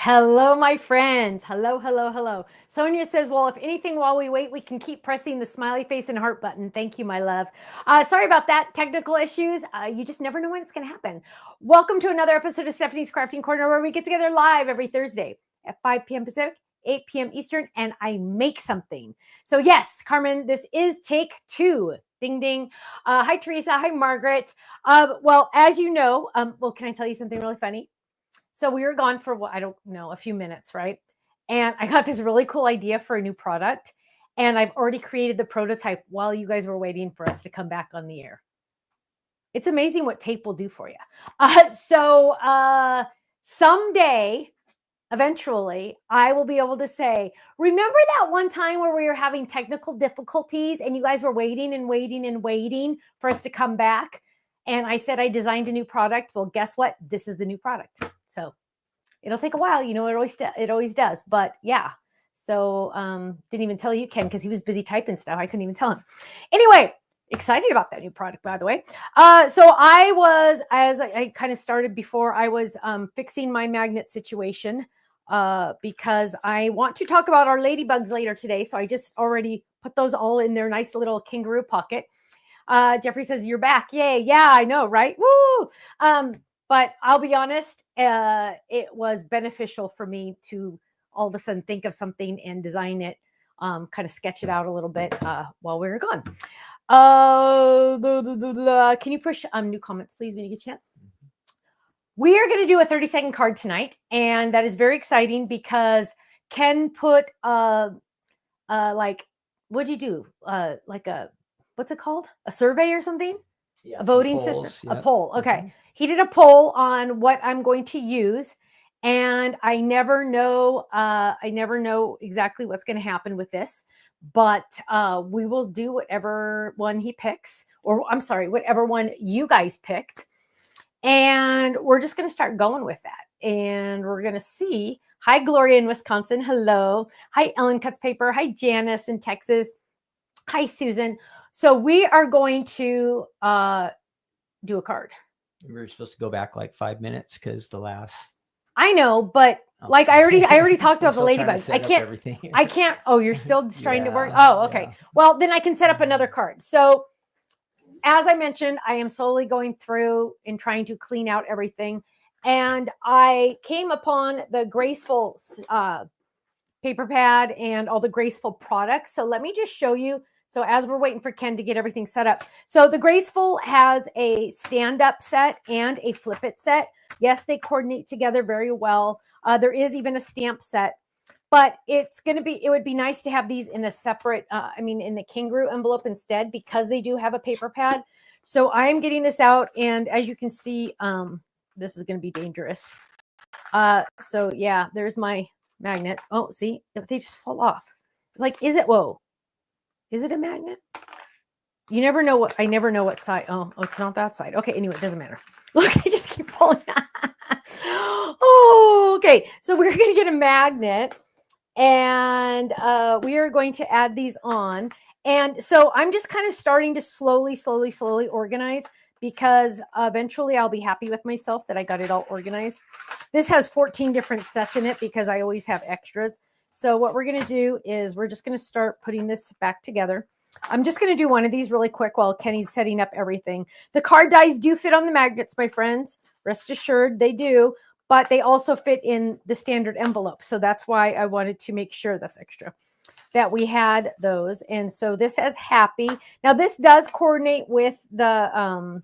Hello, my friends. Hello, hello, hello. Sonia says, well, if anything, while we wait, we can keep pressing the smiley face and heart button. Thank you, my love. Sorry about that. Technical issues. You just never know when it's going to happen. Welcome to another episode of Stephanie's Crafting Corner, where we get together live every Thursday at 5 p.m. Pacific, 8 p.m. Eastern, and I make something. So yes, Carmen, this is take 2. Ding, ding. Hi, Teresa. Hi, Margaret. Well, as you know, can I tell you something really funny? So we were gone for, I don't know, a few minutes, right? And I got this really cool idea for a new product. And I've already created the prototype while you guys were waiting for us to come back on the air. It's amazing what tape will do for you. Someday, eventually, I will be able to say, remember that one time where we were having technical difficulties and you guys were waiting and waiting and waiting for us to come back? And I said I designed a new product. Well, guess what? This is the new product. So it'll take a while, it always does. But yeah, so didn't even tell you, Ken, because he was busy typing stuff. I couldn't even tell him. Anyway, excited about that new product, by the way. So I was, as I kind of started before, I was fixing my magnet situation because I want to talk about our ladybugs later today. So I just already put those all in their nice little kangaroo pocket. Jeffrey says, you're back. Yay. Yeah, I know, right? Woo! But I'll be honest, it was beneficial for me to all of a sudden think of something and design it, kind of sketch it out a little bit while we were gone. Can you push new comments, please, when you get a chance? We are going to do a 30-second card tonight, and that is very exciting because Ken put like, what'd you do? Like what's it called? A survey or something? Yeah, a voting system? Yeah. A poll. Okay. Mm-hmm. He did a poll on what I'm going to use, and I never know exactly what's going to happen with this, but we will do whatever one he picks, or I'm sorry, whatever one you guys picked, and we're just going to start going with that, and we're going to see. Hi, Gloria in Wisconsin. Hello. Hi, Ellen Cuts Paper. Hi, Janice in Texas. Hi, Susan. So we are going to do a card. We were supposed to go back like 5 minutes because the last. I know, but like I already talked about the ladybugs. I can't. Oh, you're still trying to work. Oh, okay. Yeah. Well, then I can set up another card. So as I mentioned, I am slowly going through and trying to clean out everything. And I came upon the Graceful paper pad and all the Graceful products. So let me just show you. So as we're waiting for Ken to get everything set up. So the Graceful has a stand-up set and a flip-it set. Yes, they coordinate together very well. There is even a stamp set. But it would be nice to have these in a separate, in the kangaroo envelope instead, because they do have a paper pad. So I'm getting this out. And as you can see, this is going to be dangerous. So yeah, there's my magnet. Oh, see, if they just fall off. Like, whoa. Is it a magnet? You never know I never know what side. Oh, it's not that side. Okay, anyway, it doesn't matter. Look, I just keep pulling. Oh, okay. So we're going to get a magnet, and we are going to add these on. And so I'm just kind of starting to slowly organize, because eventually I'll be happy with myself that I got it all organized. This has 14 different sets in it because I always have extras. So what we're going to do is we're just going to start putting this back together. I'm just going to do one of these really quick while Kenny's setting up everything. The card dies do fit on the magnets, my friends. Rest assured they do, but they also fit in the standard envelope. So that's why I wanted to make sure, that's extra, that we had those. And so this has happy. Now this does coordinate with the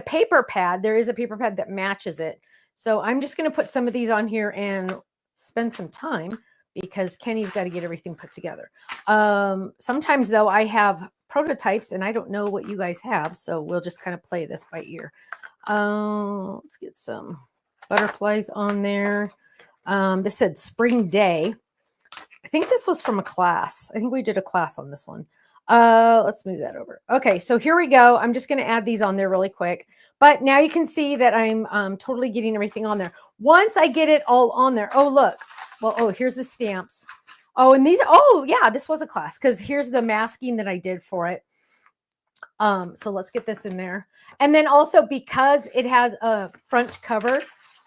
paper pad. There is a paper pad that matches it. So I'm just going to put some of these on here and spend some time, because Kenny's got to get everything put together. Sometimes though, I have prototypes and I don't know what you guys have. So we'll just kind of play this by ear. Let's get some butterflies on there. This said Spring Day. I think this was from a class. I think we did a class on this one. Let's move that over. Okay, so here we go. I'm just going to add these on there really quick. But now you can see that I'm totally getting everything on there. Once I get it all on there, oh, look. Well, oh, here's the stamps. Oh, and these, oh, yeah, this was a class, because here's the masking that I did for it. So let's get this in there. And then also, because it has a front cover,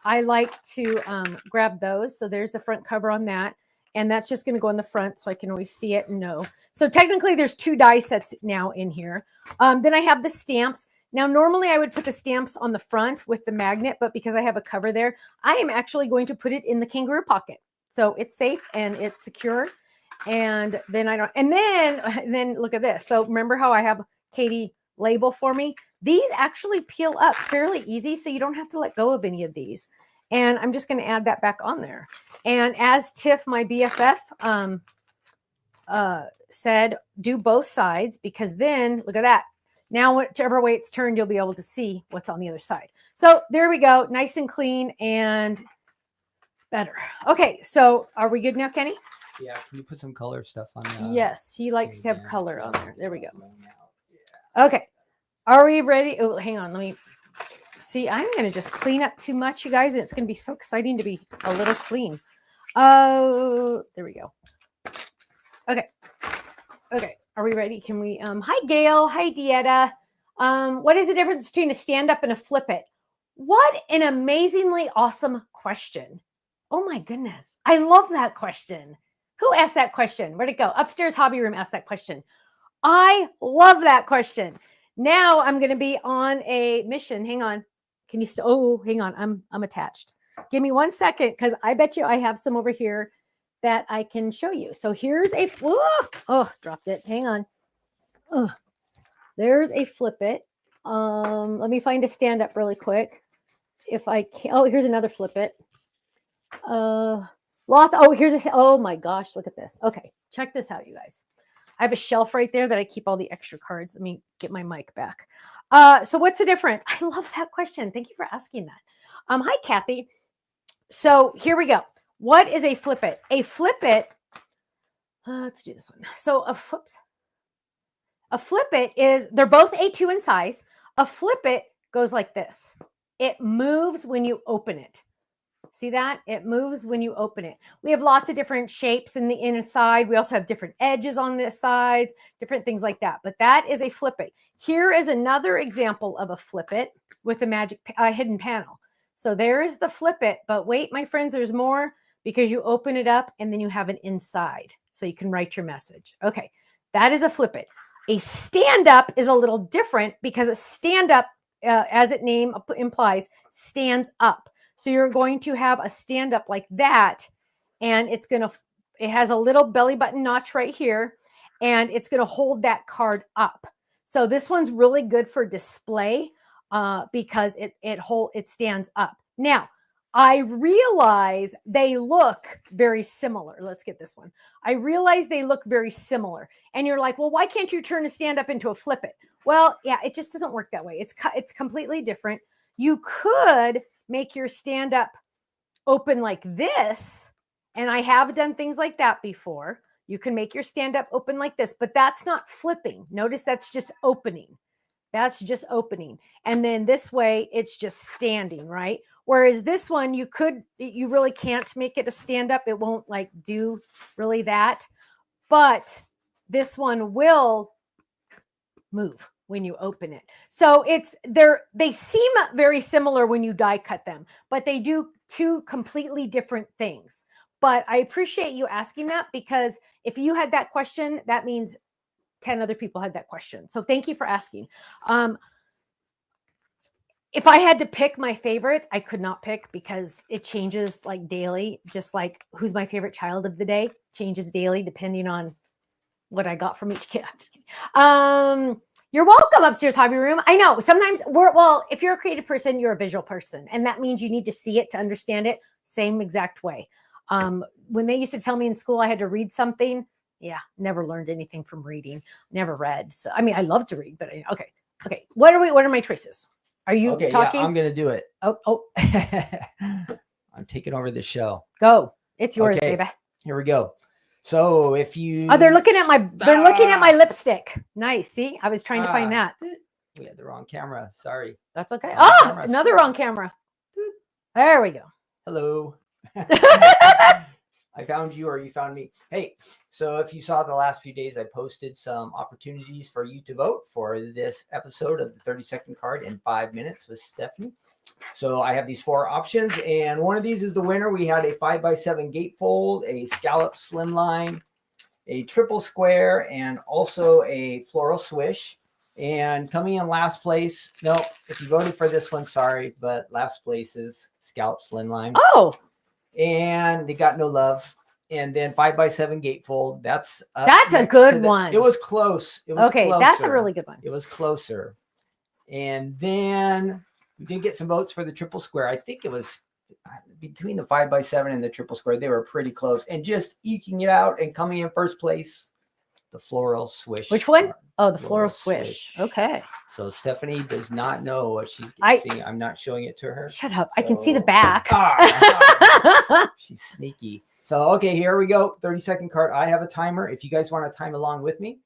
I like to grab those. So there's the front cover on that. And that's just going to go in the front so I can always see it and know. So technically there's 2 die sets now in here. Then I have the stamps. Now, normally I would put the stamps on the front with the magnet, but because I have a cover there, I am actually going to put it in the kangaroo pocket. So it's safe and it's secure. And then and then look at this. So remember how I have Katie label for me? These actually peel up fairly easy, so you don't have to let go of any of these. And I'm just going to add that back on there. And as Tiff, my BFF, said, do both sides, because then look at that. Now, whichever way it's turned, you'll be able to see what's on the other side. So there we go. Nice and clean and better. Okay, so are we good now, Kenny? Yeah. Can you put some color stuff on that? Yes, he likes to have color on there. There we go. Okay. Are we ready? Oh, hang on. Let me see. I'm going to just clean up too much, you guys. It's going to be so exciting to be a little clean. Oh, there we go. Okay. Okay. Are we ready? Can we, hi, Gail. Hi, Dieta. What is the difference between a stand-up and a flip it? What an amazingly awesome question. Oh my goodness. I love that question. Who asked that question? Where'd it go? Upstairs Hobby Room asked that question. I love that question. Now I'm going to be on a mission. Hang on. Can you still, oh, hang on. I'm attached. Give me 1 second, because I bet you I have some over here that I can show you. So here's a, dropped it. Hang on. Oh, there's a flip it. Let me find a stand up really quick. If I can, oh, here's another flip it. Here's a, oh my gosh, look at this. Okay, check this out, you guys. I have a shelf right there that I keep all the extra cards. Let me get my mic back. So what's the difference? I love that question. Thank you for asking that. Hi, Kathy. So here we go. What is a flip it? A flip it, let's do this one. So a flip it is, they're both A2 in size. A flip it goes like this. It moves when you open it. See that? It moves when you open it. We have lots of different shapes in the inside. We also have different edges on the sides, different things like that. But that is a flip it. Here is another example of a flip it with a magic hidden panel. So there is the flip it. But wait, my friends, there's more, because you open it up and then you have an inside. So you can write your message. Okay, that is a flip it. A stand-up is a little different, because a stand-up, as its name implies, stands up. So you're going to have a stand-up like that, and it has a little belly button notch right here, and it's going to hold that card up. So this one's really good for display because it stands up. Now, I realize they look very similar. Let's get this one. I realize they look very similar. And you're like, well, why can't you turn a stand-up into a flip it? Well, yeah, it just doesn't work that way. It's completely different. You could make your stand-up open like this. And I have done things like that before. You can make your stand-up open like this, but that's not flipping. Notice that's just opening. That's just opening. And then this way, it's just standing, right? Whereas this one, you really can't make it a stand-up. It won't like do really that. But this one will move when you open it. So they seem very similar when you die cut them, but they do 2 completely different things. But I appreciate you asking that, because if you had that question, that means 10 other people had that question. So thank you for asking. If I had to pick my favorites, I could not pick, because it changes like daily, just like who's my favorite child of the day changes daily depending on what I got from each kid. I'm just kidding. You're welcome, Upstairs Hobby Room. I know sometimes if you're a creative person, you're a visual person, and that means you need to see it to understand it. Same exact way. When they used to tell me in school I had to read something, yeah, never learned anything from reading. Never read. So I mean, I love to read, but okay. What are my choices? Are you talking? Yeah, I'm gonna do it. Oh. I'm taking over the show. Go. It's yours, baby. Here we go. So if you they're looking at my lipstick. Nice. See, I was trying to find that. We had the wrong camera. Sorry. That's okay. Another wrong camera. There we go. Hello. I found you, or you found me. Hey, so if you saw the last few days, I posted some opportunities for you to vote for this episode of the 30-second card in 5 minutes with Stephanie. So I have these 4 options, and one of these is the winner. We had a 5x7 gatefold, a scallop slimline, a triple square, and also a floral swish. And coming in last place, no, if you voted for this one, sorry, but last place is scallop slimline. Oh, and they got no love. And then 5x7 gatefold. That's a good one. It was close. It was okay. closer. That's a really good one. It was closer. And then we did get some votes for the triple square. I think it was between the 5x7 and the triple square. They were pretty close, and just eking it out and coming in first place, the floral swish. Which one? Oh, the floral swish. Okay. So Stephanie does not know what she's seeing. I'm not showing it to her. Shut up. So, I can see the back. She's sneaky. So, okay, here we go. 30-second card. I have a timer. If you guys want to time along with me.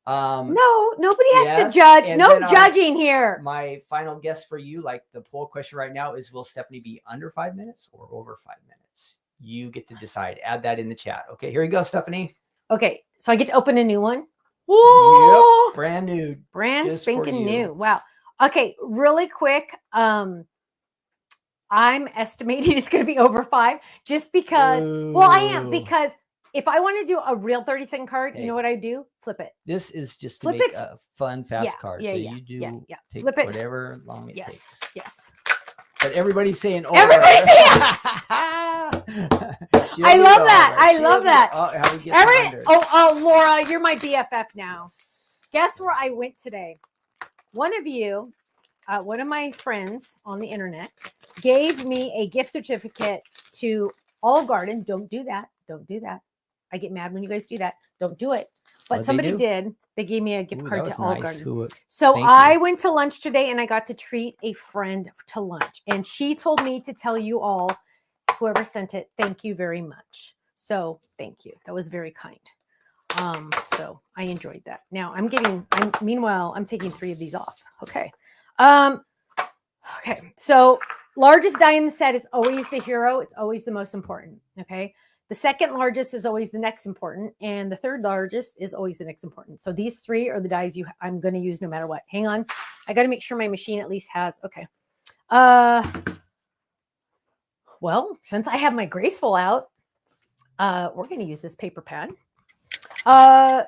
No, nobody has to judge. No judging here. My final guess for you, like the poll question right now, is will Stephanie be under 5 minutes or over 5 minutes? You get to decide. Add that in the chat. Okay, here you go, Stephanie. Okay, so I get to open a new one. Whoa! Yep, brand new. Brand spanking new. Wow. Okay, really quick. I'm estimating it's going to be over 5 just because, well, I am, because if I want to do a real 30-second card, you know what I do? Flip it. This is just to make a fun, fast card. So you do take Flip it. whatever long it takes. Yes. But everybody's saying over. Everybody's saying I love that. I love that. Laura, you're my BFF now. Guess where I went today? One of you, one of my friends on the internet, gave me a gift certificate to Olive Garden. Don't do that. Don't do that. I get mad when you guys do that. Don't do it. But somebody did. They gave me a gift card to Olive Garden. So I went to lunch today and I got to treat a friend to lunch. And she told me to tell you all, whoever sent it, thank you very much. So thank you. That was very kind. So I enjoyed that. Now meanwhile, I'm taking 3 of these off. Okay. Okay. So largest die in the set is always the hero. It's always the most important. Okay. The second largest is always the next important, and the third largest is always the next important. So these 3 are the dies I'm going to use no matter what. Hang on. I got to make sure my machine at least has, okay. Well, since I have my graceful out, we're going to use this paper pad. And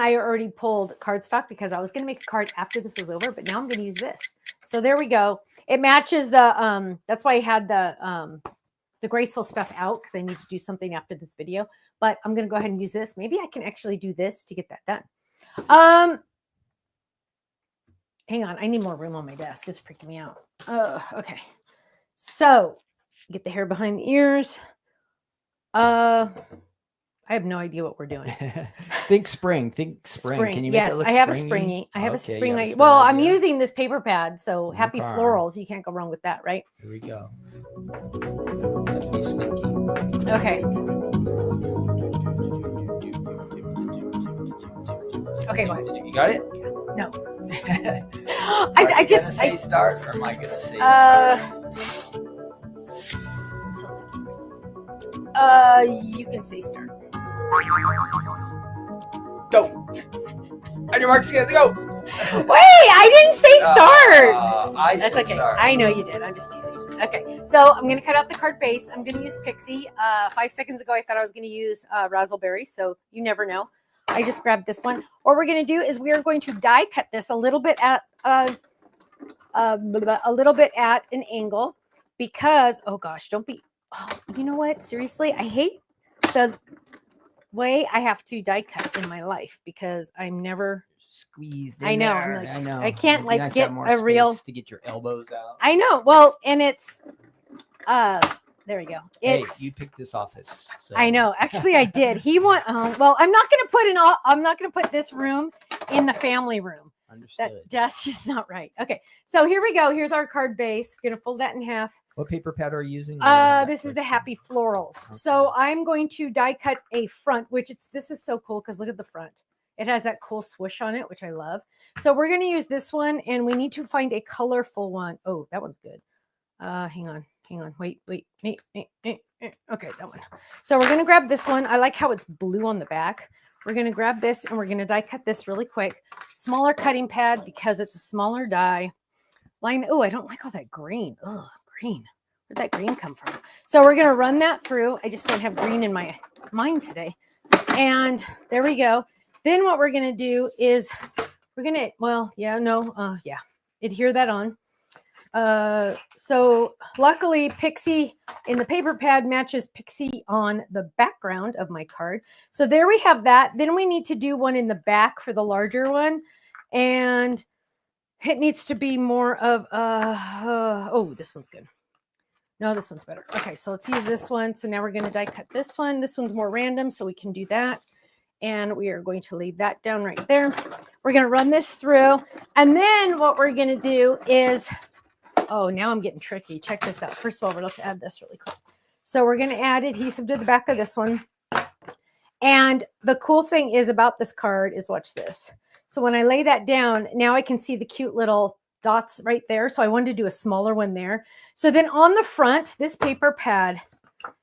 I already pulled cardstock because I was going to make a card after this was over, but now I'm going to use this. So there we go. It matches the, that's why I had the graceful stuff out because I need to do something after this video, but I'm going to go ahead and use this. Maybe I can actually do this to get that done. Hang on. I need more room on my desk. It's freaking me out. Okay. So get the hair behind the ears. I have no idea what we're doing. Think spring. Can you make it look I have springy? I have a spring. Well, I'm using this paper pad, so happy florals. You can't go wrong with that, right? Here we go. Definitely sneaky. Okay. Okay, go ahead. You got it? No. I just say start, or am I gonna say start? You can say start. Go. On your marks, guys, go. Wait, I didn't say start. That's okay. Start. I know you did. I'm just teasing. Okay, so I'm going to cut out the card base. I'm going to use Pixie. 5 seconds ago, I thought I was going to use Razzleberry, so you never know. I just grabbed this one. What we're going to do is we are going to die cut this a little bit at an angle because, oh gosh, don't be. Oh, you know what? Seriously, I hate the way I have to die cut in my life because I'm never squeezed. I know. I'm like, I know. I can't like get a real to get your elbows out. I know. Well, and it's there we go. Hey, you picked this office. So. I know. Actually, I did. He want. Well, I'm not going to put this room in the family room. Understood. That's just not right. Okay, so here we go. Here's our card base. We're gonna fold that in half. What paper pad are you using? This is the Happy Florals. Okay. So I'm going to die cut a front, this is so cool because look at the front. It has that cool swoosh on it, which I love. So we're gonna use this one, and we need to find a colorful one. Oh, that one's good. Hang on. Wait. Okay, that one. So we're gonna grab this one. I like how it's blue on the back. We're going to grab this and we're going to die cut this really quick. Smaller cutting pad because it's a smaller die. line. Oh, I don't like all that green. Oh, green. Where'd that green come from? So we're going to run that through. I just don't have green in my mind today. And there we go. Then what we're going to do is we're going to, well, yeah, no, yeah, adhere that on. So luckily Pixie in the paper pad matches Pixie on the background of my card. So there we have that. Then we need to do one in the back for the larger one. And it needs to be more of, oh, this one's good. No, this one's better. Okay, so let's use this one. So now we're going to die cut this one. This one's more random, so we can do that. And we are going to lay that down right there. We're going to run this through. And then what we're going to do is, oh, now I'm getting tricky. Check this out. First of all, let's add this really quick. So we're going to add adhesive to the back of this one. And the cool thing is about this card is, watch this. So when I lay that down, now I can see the cute little dots right there. So I wanted to do a smaller one there. So then on the front, this paper pad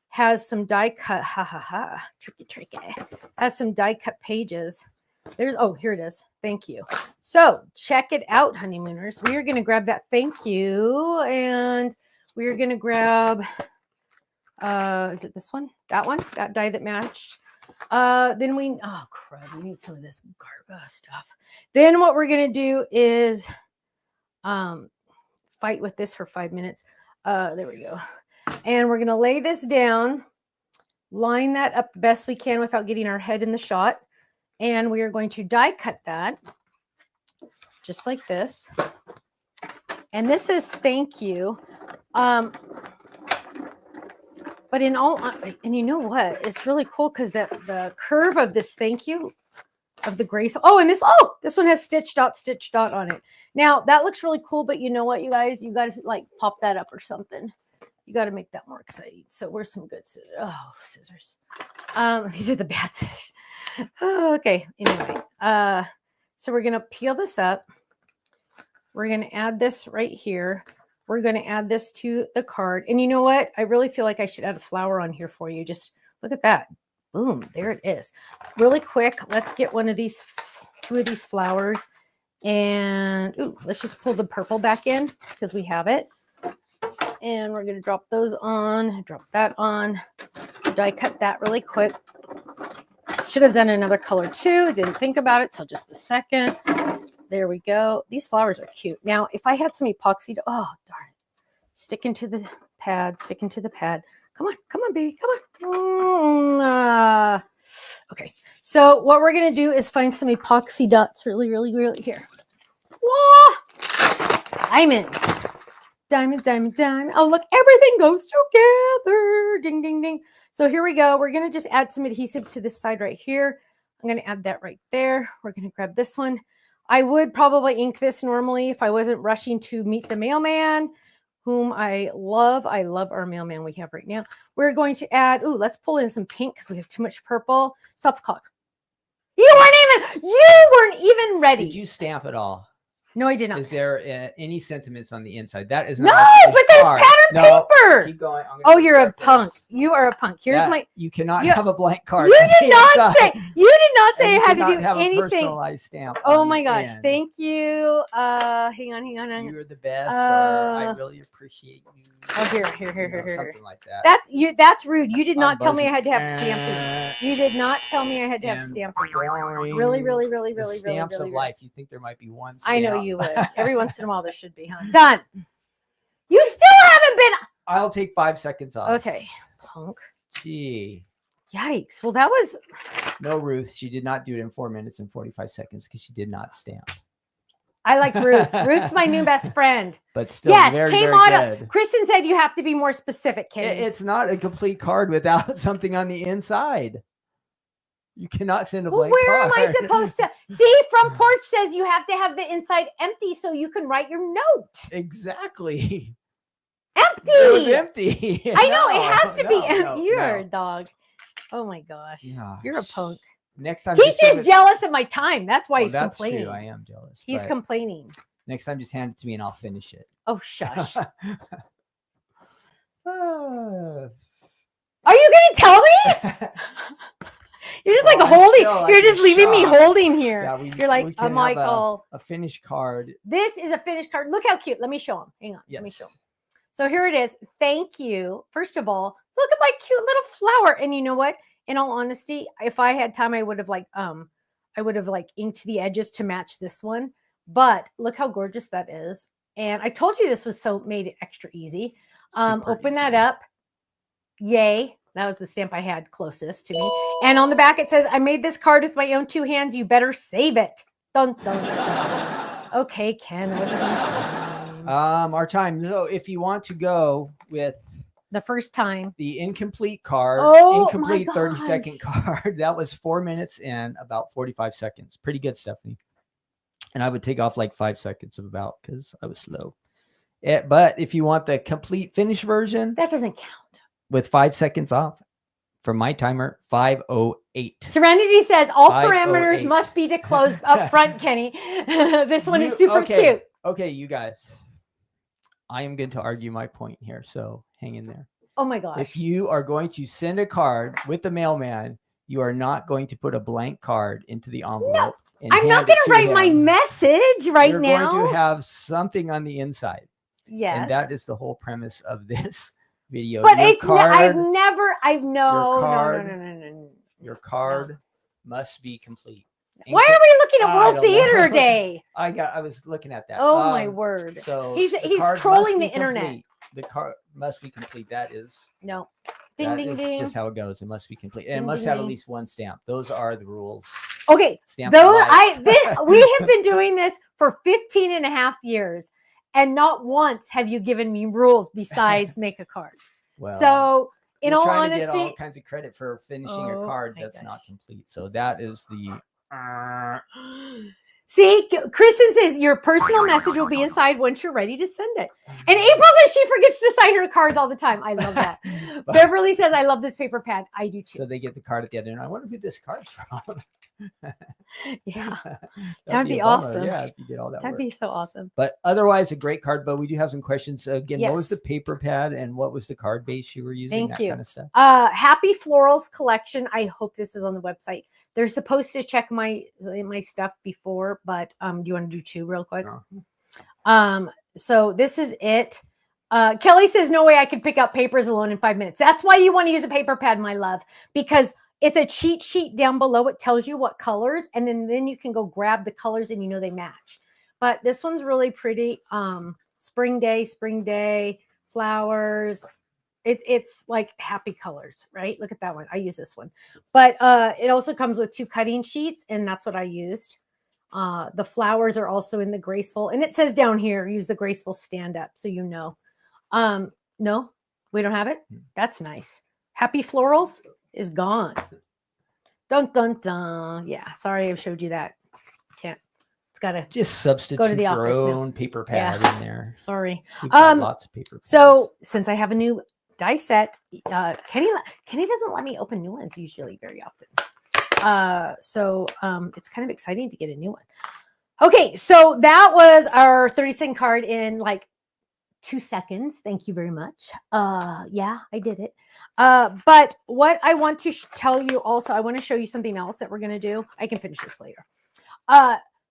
has some die cut, tricky, has some die cut pages. There's, oh, here it is. Thank you. So check it out, honeymooners. We are going to grab that thank you. And we are going to grab, is it this one? That one? That die that matched. Then we, oh crud, we need some of this garbage stuff. Then what we're going to do is fight with this for 5 minutes. There we go. And we're going to lay this down, line that up the best we can without getting our head in the shot. And we are going to die cut that just like this. And this is thank you. But in all, and you know what? It's really cool because the curve of this thank you of the grace. Oh, and this one has stitch dot on it. Now that looks really cool, but you know what, you guys, you got to like pop that up or something. You got to make that more exciting. So where's some good scissors? Oh, scissors. These are the bad scissors. Oh, okay. Anyway, so we're going to peel this up. We're going to add this right here. We're going to add this to the card. And you know what? I really feel like I should add a flower on here for you. Just look at that. Boom. There it is. Really quick. Let's get two of these flowers. And ooh, let's just pull the purple back in because we have it. And we're going to drop those on, drop that on, die cut that really quick. Should have done another color too. Didn't think about it till just the second. There we go. These flowers are cute. Now, if I had some epoxy, oh, darn it. Sticking to the pad. Come on, baby, come on. Okay, so what we're going to do is find some epoxy dots really here. Whoa! Diamonds. Diamond. Oh, look, everything goes together. Ding, ding, ding. So here we go. We're going to just add some adhesive to this side right here. I'm going to add that right there. We're going to grab this one. I would probably ink this normally if I wasn't rushing to meet the mailman, whom I love. I love our mailman we have right now. We're going to add, ooh, let's pull in some pink because we have too much purple. Stop the clock. You weren't even ready. Did you stamp it all? No, I did not. Is there any sentiments on the inside? That is no, not but there's patterned paper. Keep going. Oh, you're a punk. You are a punk. Here's my. You cannot have a blank card. You did not say. You did not say I had to do have anything. A personalized stamp. Oh my gosh! Thank you. Hang on. You're the best. I really appreciate you. Oh, here. Something like that. That's rude. You did not tell me I had to have stamping. You did not tell me I had to have stamping. Really. Stamps of life. You think there might be one stamp. I know you would. Every once in a while there should be, huh? Done. You still haven't been. I'll take 5 seconds off. Okay. Punk. Gee. Yikes. Well, that was. No, Ruth. She did not do it in 4 minutes and 45 seconds because she did not stamp. I like Ruth. Ruth's my new best friend. But still, yes, very good. Kristen said you have to be more specific, Kenny. It's not a complete card without something on the inside. You cannot send a blank card. Where am I supposed to? See, From Porch says you have to have the inside empty so you can write your note. Exactly. Empty. It was empty. I know, it has to be empty. You're a dog. Oh my gosh. Yeah. You're a punk. Next time. He's just jealous of my time. That's why he's that's complaining. True. I am jealous. He's complaining. Next time, just hand it to me and I'll finish it. Oh, shush. Are Are you going to tell me? You're just like I'm holding. still, like, You're just in leaving me shock. holding here. Yeah, You're like, we can have Michael. a finished card. This is a finished card. Look how cute. Let me show him. Hang on. Yes. Let me show him. So here it is. Thank you. First of all, look at my cute little flower. And you know what? In all honesty, if I had time, I would have like inked the edges to match this one. But look how gorgeous that is. And I told you this was so made it extra easy. Open that up. Yay. That was the stamp I had closest to me. And on the back it says, I made this card with my own 2 hands. You better save it. Dun, dun, dun. Okay, Ken, what is my time? Our time. So if you want to go with The first time. the incomplete card, Oh, incomplete my 30-second gosh. card, that was 4 minutes and about 45 seconds. Pretty good, Stephanie. And I would take off like 5 seconds of about because I was slow. But if you want the complete finish version, That doesn't count. with 5 seconds off from my timer, 5:08. Serenity says all 5:08. parameters must be disclosed up front, Kenny. This one is super cute. Okay, you guys. I am going to argue my point here, so hang in there. Oh my gosh. If you are going to send a card with the mailman, you are not going to put a blank card into the envelope. No, I'm not going to write my message right now. You're going to have something on the inside. Yes. And that is the whole premise of this video. But Your card must be complete. Why are we looking at World Theater Day? I was looking at that. Oh my word. So he's trolling the internet. Complete. The card must be complete. That is no. Ding, ding, ding. Just how it goes. It must be complete. And it must have at least one stamp. Those are the rules. Okay. We have been doing this for 15 and a half years. And not once have you given me rules besides make a card. Well, so in all honesty, to get all kinds of credit for finishing a card that's not complete. So that is the. See, Kristen says your personal message will be inside once you're ready to send it. And April says she forgets to sign her cards all the time. I love that. Beverly says, I love this paper pad. I do too. So they get the card at the end. And I wonder who this card's from. Yeah, that'd be awesome. Yeah, if you get all that. That'd be so awesome. But otherwise, a great card. But we do have some questions. Again, yes. What was the paper pad and what was the card base you were using? Thank you. Kind of stuff. Happy Florals collection. I hope this is on the website. They're supposed to check my stuff before, but do you want to do 2 real quick? No. So this is it. Kelly says, no way I could pick out papers alone in 5 minutes. That's why you want to use a paper pad, my love, because it's a cheat sheet down below. It tells you what colors, and then you can go grab the colors and they match. But this one's really pretty. Spring day, flowers. It's like happy colors, right? Look at that one. I use this one. But it also comes with 2 cutting sheets, and that's what I used. The flowers are also in the graceful, and it says down here, use the graceful stand up, so you know. No, we don't have it. That's nice. Happy Florals is gone. Dun dun dun. Yeah, sorry I showed you that. Can't. It's gotta just substitute go to the your office own paper pad in there. Sorry. Lots of paper pads. So since I have a new die set, Kenny doesn't let me open new ones usually very often. So it's kind of exciting to get a new one. Okay, so that was our 30-second card in like 2 seconds. Thank you very much. Yeah, I did it. But what I want to tell you also, I want to show you something else that we're going to do. I can finish this later.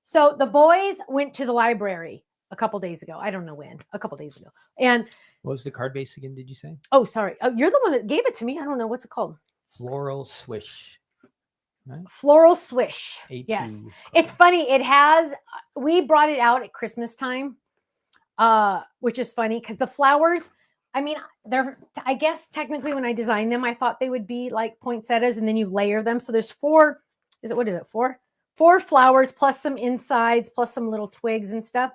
So the boys went to the library a couple days ago. I don't know when, a couple days ago. And what was the card base again? Did you say? Oh, sorry. Oh, you're the one that gave it to me. I don't know. What's it called? Floral Swish. Right? Floral Swish. Yes. It's funny. We brought it out at Christmas time, which is funny because the flowers, I mean, I guess technically when I designed them, I thought they would be like poinsettias and then you layer them. So there's 4, what is it? 4 flowers plus some insides plus some little twigs and stuff.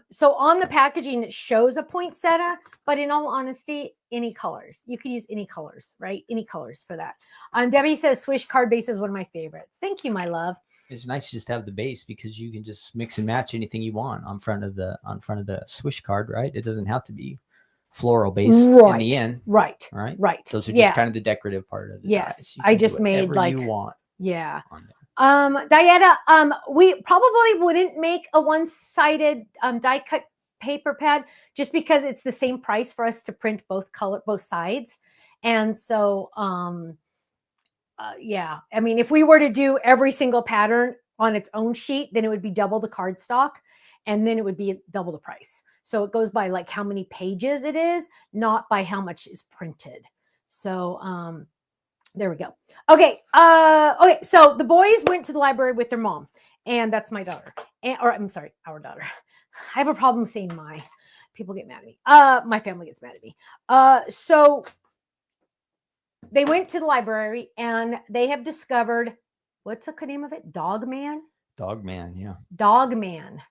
So on the packaging, it shows a poinsettia, but in all honesty, any colors. You could use any colors, right? Any colors for that. Debbie says Swish card base is one of my favorites. Thank you, my love. It's nice to just have the base because you can just mix and match anything you want on front of the Swish card, right? It doesn't have to be floral base in the end. Right. Those are just kind of the decorative part of it. Yes. I just made like you want. Yeah. On there. Diana, we probably wouldn't make a one-sided die cut paper pad just because it's the same price for us to print both sides. And so yeah. I mean, if we were to do every single pattern on its own sheet, then it would be double the cardstock, and then it would be double the price. So it goes by like how many pages it is, not by how much is printed. So there we go. Okay. Okay. So the boys went to the library with their mom, and that's my daughter. Or I'm sorry, our daughter. I have a problem saying my. People get mad at me. My family gets mad at me. So they went to the library and they have discovered, what's the name of it? Dogman? Dogman, yeah. Dogman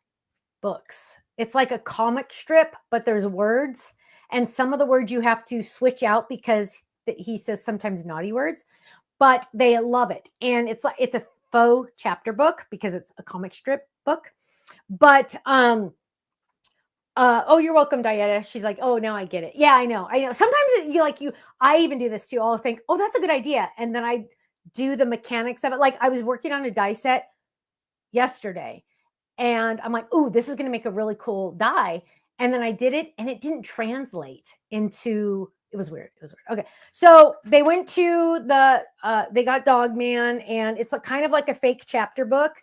books. It's like a comic strip, but there's words. And some of the words you have to switch out because he says sometimes naughty words, but they love it. And it's a faux chapter book because it's a comic strip book. But oh, you're welcome, Diana. She's like, oh, now I get it. Yeah, I know. Sometimes I even do this too. I'll think, oh, that's a good idea. And then I do the mechanics of it. Like I was working on a die set yesterday and I'm like, oh, this is going to make a really cool die. And then I did it and it didn't translate into, it was weird. Okay. So they went to they got Dogman and it's kind of like a fake chapter book.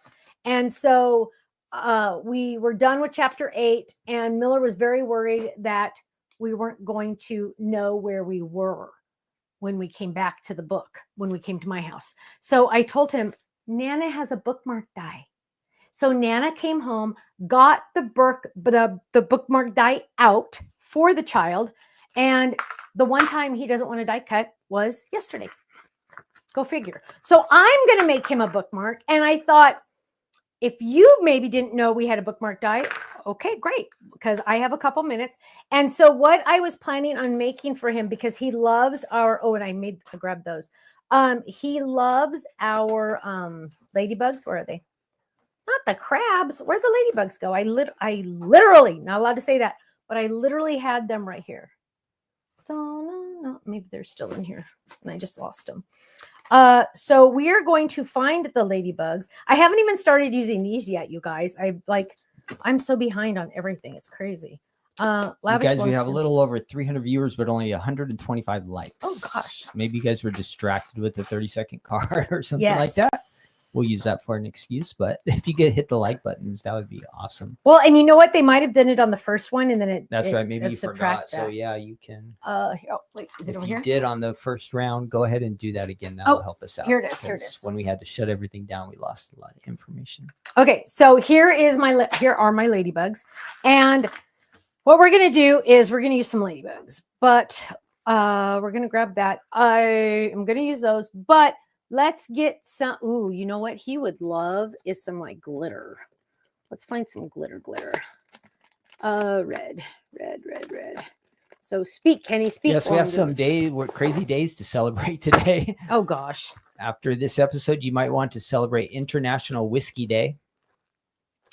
And so we were done with chapter 8 and Miller was very worried that we weren't going to know where we were when we came back to the book, when we came to my house. So I told him, Nana has a bookmark die. So Nana came home, got the bookmark die out for the child. And the one time he doesn't want a die cut was yesterday. Go figure. So I'm going to make him a bookmark. And I thought, if you maybe didn't know we had a bookmark die, okay, great, because I have a couple minutes. And so what I was planning on making for him, because he loves and I grabbed those. He loves our ladybugs. Where are they? Not the crabs. Where'd the ladybugs go? I literally, not allowed to say that, but I literally had them right here. No, maybe they're still in here and I just lost them. So we are going to find the ladybugs. I haven't even started using these yet, you guys. I'm so behind on everything. It's crazy. You guys, we have a little over 300 viewers, but only 125 likes. Oh gosh. Maybe you guys were distracted with the 30-second card or something like that. We'll use that for an excuse, but if you hit the like buttons, that would be awesome. Well, and you know what? They might have done it on the first one, and then that's right. Maybe you forgot. That. So yeah, you can. Wait, is it over here? If you did on the first round, go ahead and do that again. That'll help us out. Here it is. When we had to shut everything down, we lost a lot of information. Okay, so here are my ladybugs, and what we're gonna do is we're gonna use some ladybugs, but we're gonna grab that. I am gonna use those, but let's get some. Ooh, you know what he would love is some like glitter. Let's find some glitter. Red. So speak, Kenny, speak. Yes, we have some crazy days to celebrate today. Oh gosh. After this episode, you might want to celebrate International Whiskey Day.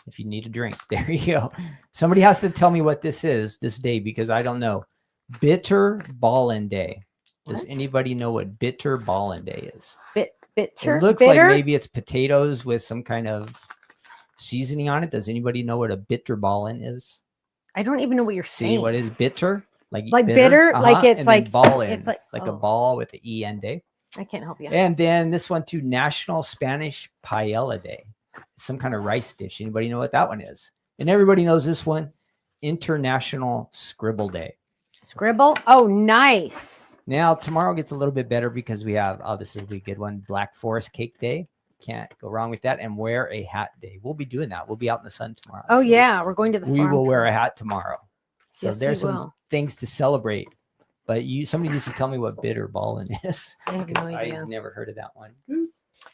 If you need a drink, there you go. Somebody has to tell me what this is this day because I don't know. Bitter Ballin' Day. Does anybody know what Bitter Ballin' Day is? Bitter. It looks like maybe it's potatoes with some kind of seasoning on it. Does anybody know what a bitter ballin' is? I don't even know what you're saying. See what is bitter? Like bitter? Like it's like ballin'. It's like a ball with the E end day. I can't help you. And then this one too, National Spanish Paella Day. Some kind of rice dish. Anybody know what that one is? And everybody knows this one. International Scribble Day. Scribble? Oh, nice. Now, tomorrow gets a little bit better because we have, this is a good one, Black Forest Cake Day. Can't go wrong with that. And Wear a Hat Day. We'll be doing that. We'll be out in the sun tomorrow. Oh, so yeah. We're going to the farm. We will wear a hat tomorrow. So yes, there's some things to celebrate. But somebody needs to tell me what bitter ballin' is. I have no idea. I've never heard of that one.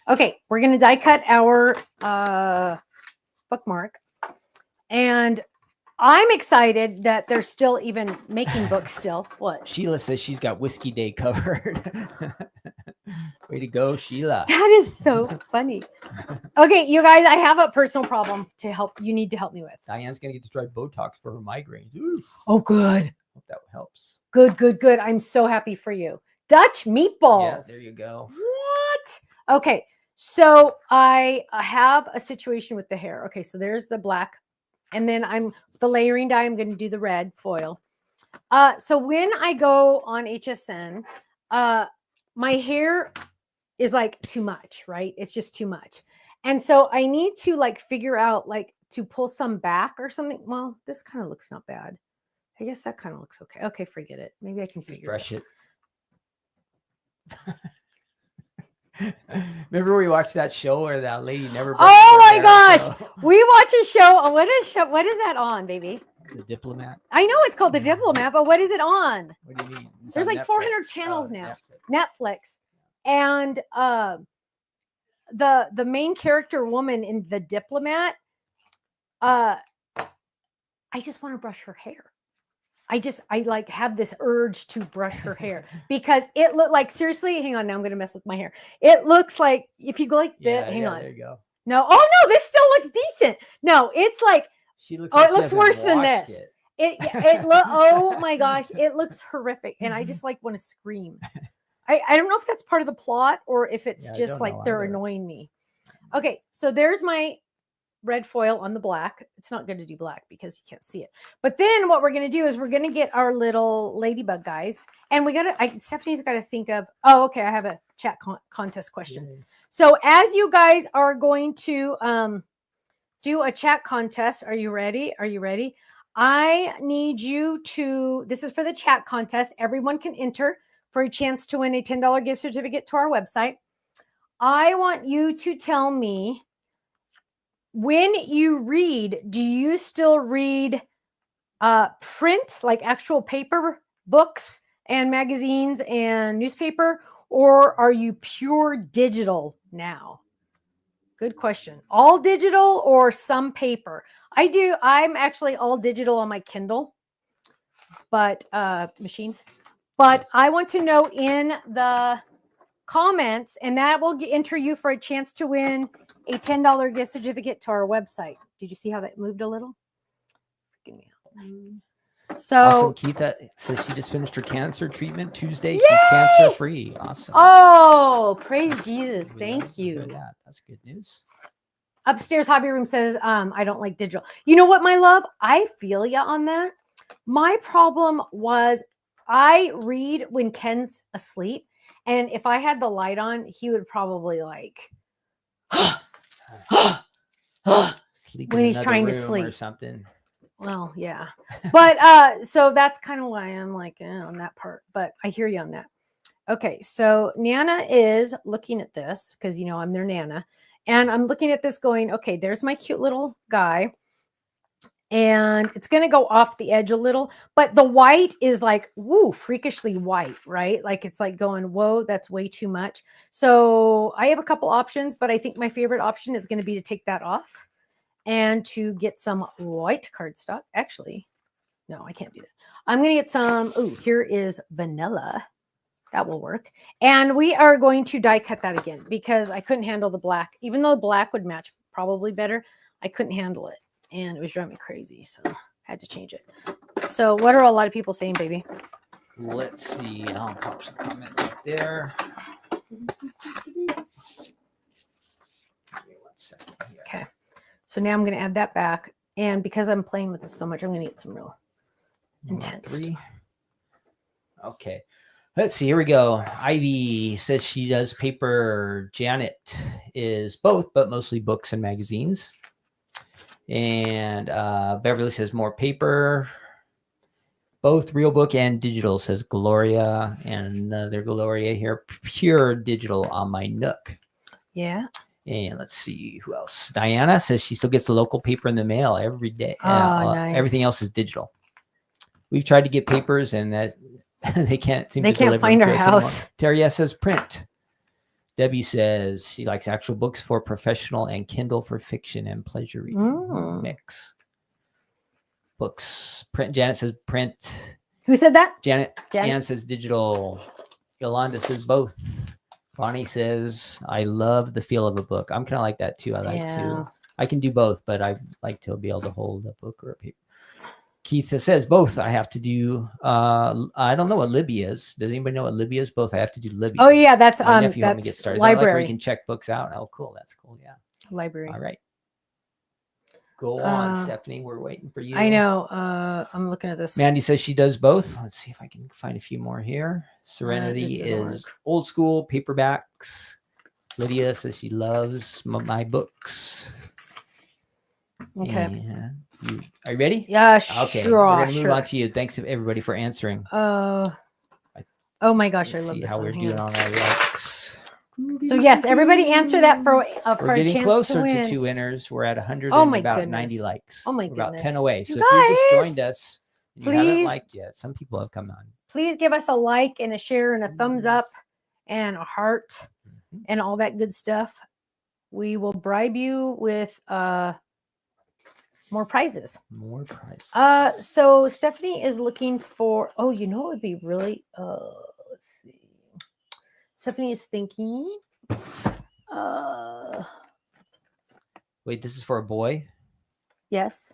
Okay. We're going to die cut our bookmark. And I'm excited that they're still even making books still. What? Sheila says she's got Whiskey Day covered. Way to go, Sheila. That is so funny. Okay, you guys, I have a personal problem to help. You need to help me with. Diane's going to get to try Botox for her migraines. Oof. Oh, good. Hope that helps. Good. I'm so happy for you. Dutch meatballs. Yeah, there you go. What? Okay, so I have a situation with the hair. Okay, so there's the black. And then the layering die, I'm going to do the red foil. So when I go on HSN, my hair is like too much, right? It's just too much. And so I need to like figure out like to pull some back or something. Well, this kind of looks not bad. I guess that kind of looks okay. Okay, forget it. Maybe I can Just figure brush it. Remember we watched that show where that lady never brushed Oh her my hair, gosh. so- We watch a show. What is that on, baby? The Diplomat. I know it's called The Diplomat, but what is it on? What do you mean? It's There's on like 400 Netflix. channels now. Netflix. Netflix. And the main character woman in The Diplomat, I just want to brush her hair. I like have this urge to brush her hair because it looked like, seriously, hang on, now I'm gonna mess with my hair. It looks like if you go like this, hang on. There you go. No, oh no, this still looks decent. No, it's like, She looks oh, like it looks worse than this. It look, oh my gosh, it looks horrific. And I just like want to scream. I don't know if that's part of the plot or if it's just like they're annoying me. Okay, so there's my red foil on the black. It's not going to do black because you can't see it. But then what we're going to do is we're going to get our little ladybug guys. And Stephanie's got to think of, oh, okay, I have a chat contest question. Yay. So as you guys are going to do a chat contest, are you ready? Are you ready? I need you to, this is for the chat contest. Everyone can enter for a chance to win a $10 gift certificate to our website. I want you to tell me, when you read, do you still read print, like actual paper books and magazines and newspaper, or are you pure digital now? Good question. All digital or some paper? I'm actually all digital on my Kindle, but machine. But I want to know in the comments, and that will enter you for a chance to win a $10 gift certificate to our website. Did you see how that moved a little? So awesome. Keitha says she just finished her cancer treatment Tuesday. Yay! She's cancer free. Awesome. Oh, praise Jesus. Thank you. That. That's good news. Upstairs hobby room says, I don't like digital. You know what, my love? I feel you on that. My problem was I read when Ken's asleep. And if I had the light on, he would probably like when he's trying to sleep or something. Well, yeah. But so that's kind of why I'm like on that part. But I hear you on that. Okay, so Nana is looking at this because, you know, I'm their Nana. And I'm looking at this going, okay, there's my cute little guy. And it's going to go off the edge a little, but the white is like, woo, freakishly white, right? Like it's like going, whoa, that's way too much. So I have a couple options, but I think my favorite option is going to be to take that off and to get some white cardstock. Actually, no, I can't do that. I'm going to get some, here is vanilla. That will work. And we are going to die cut that again because I couldn't handle the black. Even though black would match probably better, I couldn't handle it. And it was driving me crazy, so I had to change it. So what are a lot of people saying, baby? Let's see. I'll pop some comments up there. Okay. So now I'm going to add that back. And because I'm playing with this so much, I'm going to get some real intense. 3. Okay. Let's see. Here we go. Ivy says she does paper. Janet is both, but mostly books and magazines. And Beverly says more paper, both real book and digital, says Gloria. And another Gloria here, pure digital on my Nook. Yeah. And let's see who else. Diana says she still gets the local paper in the mail every day. Nice. Everything else is digital. We've tried to get papers and that they can't seem to deliver. They can't find our house. Terry says print. Debbie says she likes actual books for professional and Kindle for fiction and pleasure reading. Mix. Books. Print. Janet says print. Who said that? Janet. Ann says digital. Yolanda says both. Bonnie says, I love the feel of a book. I'm kind of like that too. I like to. I can do both, but I like to be able to hold a book or a paper. Keith says both. I have to do. I don't know what Libby is. Does anybody know what Libby is? Both. I have to do Libby. Oh yeah, that's my nephew helped me get started. Library. Like where you can check books out. Oh, cool. That's cool. Yeah. Library. All right. Go on, Stephanie. We're waiting for you. I know. I'm looking at this. Mandy says she does both. Let's see if I can find a few more here. Serenity is old school paperbacks. Lydia says she loves my books. Okay. And are you ready? Yeah, Okay. sure. We're going to move on to you. Thanks everybody for answering. Oh my gosh, Let's I love see this how one. we're Hang doing on. on our likes. So yes, everybody answer that for We're a getting chance closer to to win. 2 winners. We're at 100 Oh and my about goodness. 90 likes. Oh my We're about 10 goodness. away. You So if you just guys, joined us and you haven't please- liked yet, some people have come on. Please give us a like and a share and a thumbs up and a heart Mhm. and all that good stuff. We will bribe you with more prizes. More prizes. So Stephanie is looking for, oh, you know, it would be really, let's see. Stephanie is thinking, Wait, this is for a boy? yes.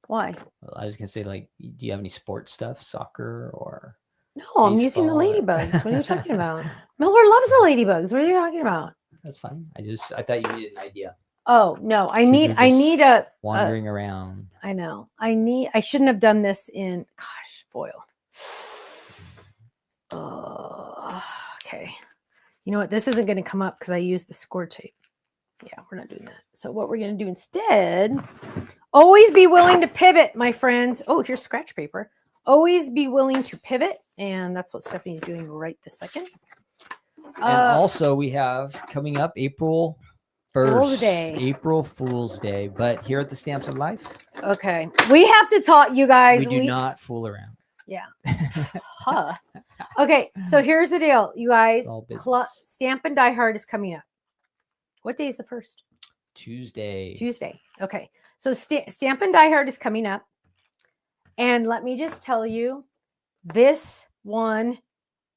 Why? Well, I was going to say, like, do you have any sports stuff? Soccer or No, I'm using the baseball or- ladybugs. What are you talking about? Miller loves the ladybugs. What are you talking about? That's fine. I thought you needed an idea. Oh no, I You're need a wandering around. I know. I shouldn't have done this in foil. Okay. You know what? This isn't going to come up because I used the score tape. Yeah, we're not doing that. So what we're going to do instead, always be willing to pivot, my friends. Oh, here's scratch paper. Always be willing to pivot. And that's what Stephanie's doing right this second. And also we have coming up April 1st. Fool's Day. April Fool's Day. But here at the Stamps of Life, Okay. We have to talk, you guys. we do not fool around. Yeah. Huh. Okay. So here's the deal, you guys. It's all business. Stamp and Die Hard is coming up. What day is the first? Tuesday. Okay. So Stamp and Die Hard is coming up. And let me just tell you, this one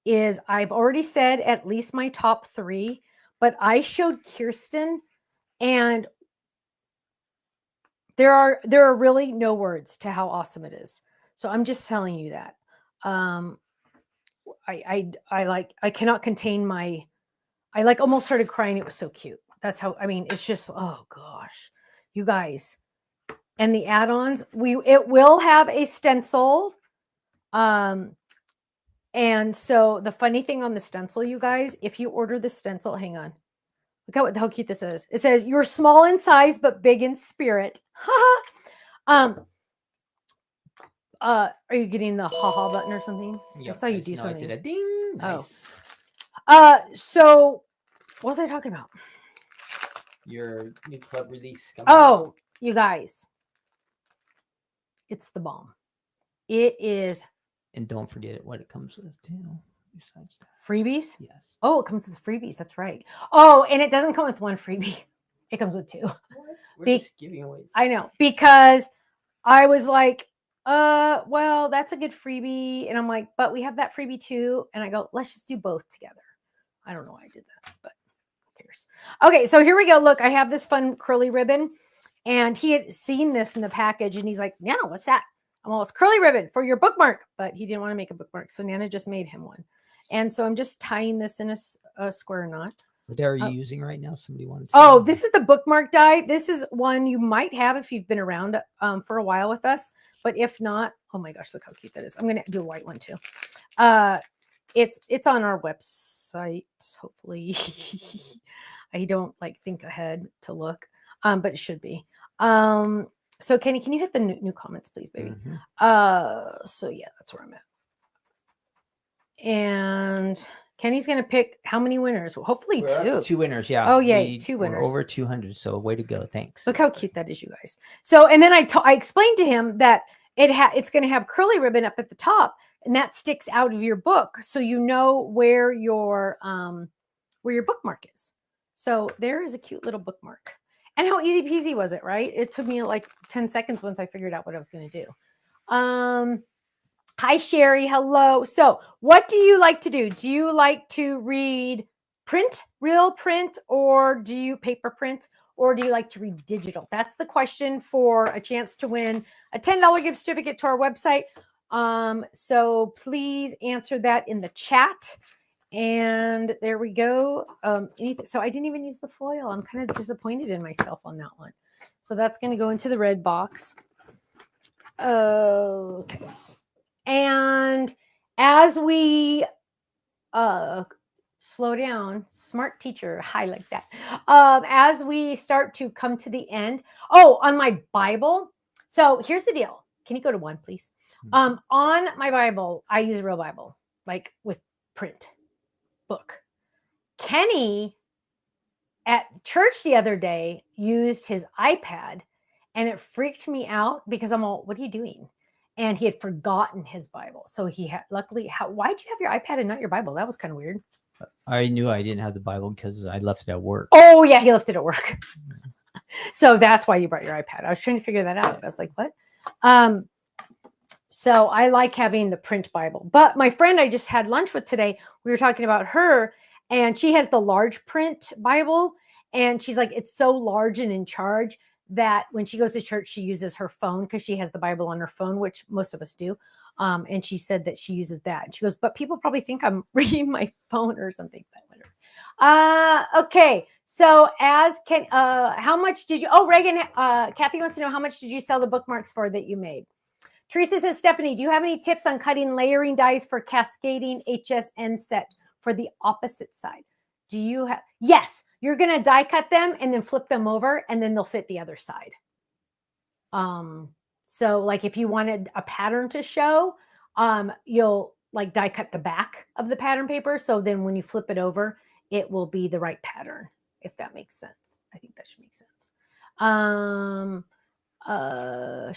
is, I've already said at least my top 3, but I showed Kirsten and there are really no words to how awesome it is. So I'm just telling you that. I cannot contain I almost started crying. It was so cute. That's how, I mean, it's just, oh gosh, you guys. And the add-ons, it will have a stencil. And so the funny thing on the stencil, you guys, if you order the stencil, hang on. Look how cute this is. It says, "You're small in size, but big in spirit." Are you getting the ha-ha button or something? Yep, I saw you do something. I said a ding. Nice. So what was I talking about? Your new club release coming Oh, out. you guys. It's the bomb. It is. And don't forget what it comes with too. Besides that. Freebies? Yes. Oh, it comes with freebies. That's right. Oh, and it doesn't come with one freebie. It comes with 2. What? We're just giving away. I know, because I was like, well, that's a good freebie. And I'm like, but we have that freebie too. And I go, let's just do both together. I don't know why I did that, but who cares? Okay, so here we go. Look, I have this fun curly ribbon. And he had seen this in the package and he's like, Nana, what's that? I'm all, it's curly ribbon for your bookmark. But he didn't want to make a bookmark. So Nana just made him one. And so I'm just tying this in a square knot. What are you using right now? Somebody wanted to. Oh, this is the bookmark die. This is one you might have if you've been around for a while with us. But if not, oh my gosh, look how cute that is. I'm going to do a white one too. It's on our website. Hopefully, I don't think ahead to look, but it should be. So Kenny, can you hit the new comments, please, baby? Mm-hmm. So yeah, that's where I'm at. And Kenny's going to pick how many winners? Well, hopefully We're up 2. to 2 winners, yeah. Oh, yay, 2 winners. We're over 200, so way to go. Thanks. Look how cute that is, you guys. So, and then I explained to him that it's going to have curly ribbon up at the top, and that sticks out of your book, so you know where your bookmark is. So there is a cute little bookmark. And how easy peasy was it, right? It took me like 10 seconds once I figured out what I was going to do. Hi, Sherry. Hello. So what do you like to do? Do you like to read real print, or do you paper print, or do you like to read digital? That's the question for a chance to win a $10 gift certificate to our website. So please answer that in the chat. And there we go. So I didn't even use the foil. I'm kind of disappointed in myself on that one. So that's going to go into the red box. Okay. And as we slow down. Smart teacher. I like that. As we start to come to the end. Oh, on my Bible. So here's the deal. Can you go to one, please? On my Bible, I use a real Bible, like with print book. Kenny at church the other day used his iPad, and it freaked me out because I'm all, what are you doing? And he had forgotten his Bible. So he had, luckily, why'd you have your iPad and not your Bible? That was kind of weird. I knew I didn't have the Bible because I left it at work. Oh, yeah, he left it at work. So that's why you brought your iPad. I was trying to figure that out. I was like, what? So I like having the print Bible. But my friend I just had lunch with today, we were talking about her, and she has the large print Bible. And she's like, it's so large and in charge that when she goes to church, she uses her phone because she has the Bible on her phone, which most of us do. And she said that she uses that. And she goes, but people probably think I'm reading my phone or something. But whatever. Okay. So how much did you, Reagan, Kathy wants to know, how much did you sell the bookmarks for that you made? Teresa says, Stephanie, do you have any tips on cutting layering dies for cascading HSN set for the opposite side? Do you have? Yes, you're going to die cut them and then flip them over, and then they'll fit the other side. So like if you wanted a pattern to show, you'll like die cut the back of the pattern paper. So then when you flip it over, it will be the right pattern, if that makes sense. I think that should make sense.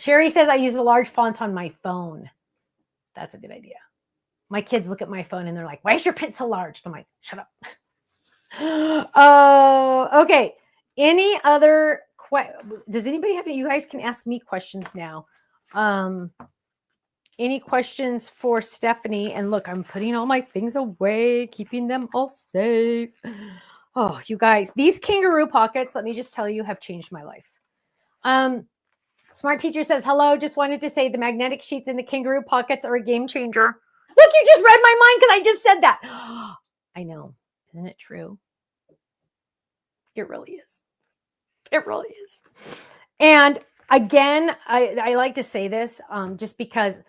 Sherry says I use a large font on my phone. That's a good idea. My kids look at my phone and they're like, why is your print so large? I'm like, shut up. Okay. Any other does anybody have any? You guys can ask me questions now. Any questions for Stephanie? And look, I'm putting all my things away, keeping them all safe. Oh, you guys, these kangaroo pockets, let me just tell you, have changed my life. Smart Teacher says, hello, just wanted to say the magnetic sheets in the kangaroo pockets are a game changer. Look, you just read my mind because I just said that. I know. Isn't it true? It really is. It really is. And again, I like to say this just because,